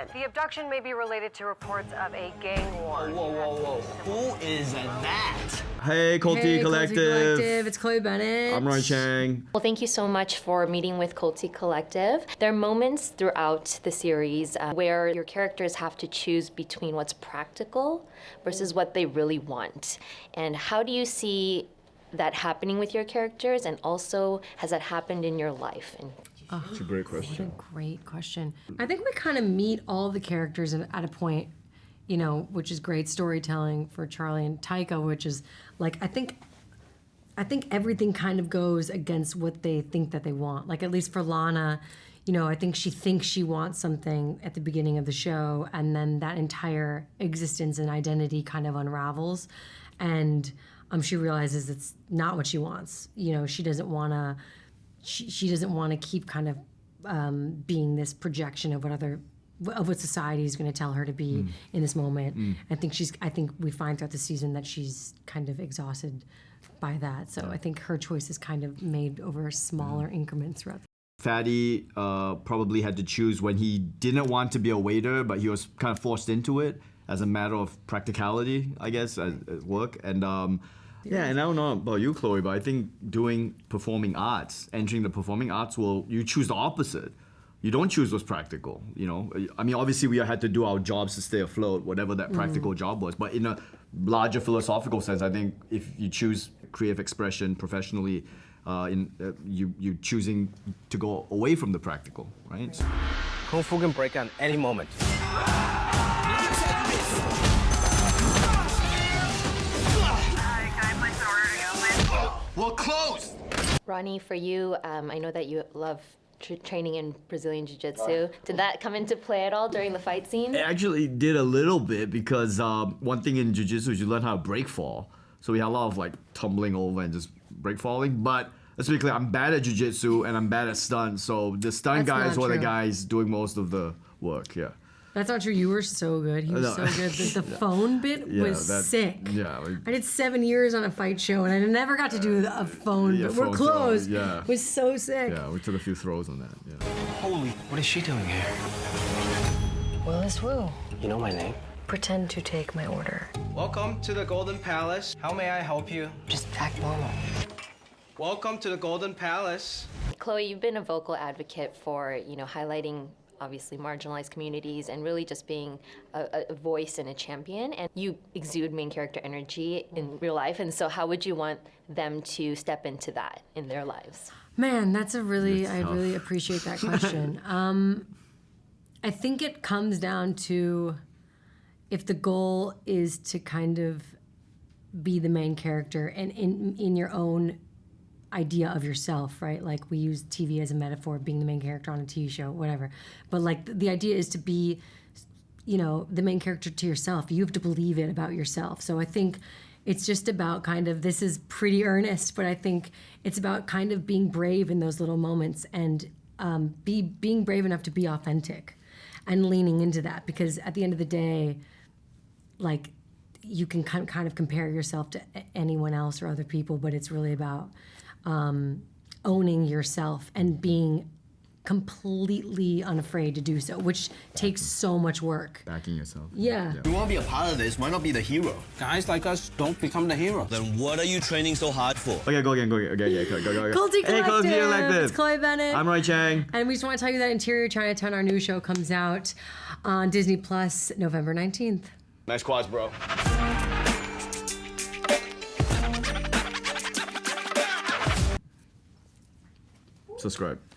woman. The abduction may be related to reports of a gang war. Whoa. Who is that? Hey, Culty Collective. It's Chloe Bennet. I'm Ronny Chieng. Well, thank you so much for meeting with Culty Collective. There are moments throughout the series where your characters have to choose between what's practical versus what they really want. And how do you see that happening with your characters, and also has that happened in your life? That's a great question. What a great question. I think we kind of meet all the characters at a point, you know, which is great storytelling for Charlie and Taika, which is like, I think everything kind of goes against what they think that they want. Like, at least for Lana, you know, I think she thinks she wants something at the beginning of the show, and then that entire existence and identity kind of unravels, and she realizes it's not what she wants. You know, she doesn't want to. She doesn't want to keep kind of being this projection of what society is going to tell her to be in this moment. I think we find throughout the season that she's kind of exhausted by that. So I think her choice is kind of made over smaller increments throughout. Fatty probably had to choose when he didn't want to be a waiter, but he was kind of forced into it as a matter of practicality, I guess, at work. And yeah, and I don't know about you, Chloe, but I think doing performing arts, entering the performing arts, you choose the opposite. You don't choose what's practical, you know? I mean, obviously we had to do our jobs to stay afloat, whatever that practical job was. But in a larger philosophical sense, I think if you choose creative expression professionally, you choosing to go away from the practical, right? Kung Fu can break at any moment. We're closed! Ronny, for you, I know that you love training in Brazilian Jiu-Jitsu. Did that come into play at all during the fight scene? It actually did a little bit because one thing in Jiu-Jitsu is you learn how to break fall. So we had a lot of like tumbling over and just break falling. But let's be clear, I'm bad at Jiu-Jitsu and I'm bad at stunts. So the stunt guys were the guys doing most of the work, yeah. That's not true. You were so good. He was so good. The phone bit was sick. Yeah. I did 7 years on a fight show, and I never got to do a phone, but we're close. Yeah. It was so sick. Yeah, we took a few throws on that, yeah. Holy, what is she doing here? Willis Wu. You know my name? Pretend to take my order. Welcome to the Golden Palace. How may I help you? Just act normal. Welcome to the Golden Palace. Chloe, you've been a vocal advocate for, you know, highlighting obviously marginalized communities and really just being a voice and a champion, and you exude main character energy in real life, and so how would you want them to step into that in their lives? Man, I really appreciate that question. I think it comes down to if the goal is to kind of be the main character and in your own idea of yourself, right? Like, we use TV as a metaphor, being the main character on a TV show, whatever. But like the idea is to be, you know, the main character to yourself. You have to believe it about yourself. So I think it's just about kind of, this is pretty earnest, but I think it's about kind of being brave in those little moments and being brave enough to be authentic and leaning into that, because at the end of the day, like, you can kind of compare yourself to anyone else or other people, but it's really about owning yourself and being completely unafraid to do so, which takes so much work. Backing yourself. Yeah. You want to be a part of this, why not be the hero? Guys like us don't become the hero. Then what are you training so hard for? Okay, go again. Okay, yeah, go. Culty Hey, Culty Collective. It's Chloe Bennet. I'm Ronny Chieng. And we just want to tell you that Interior Chinatown, our new show, comes out on Disney Plus November 19th. Nice quads, bro. Subscribe.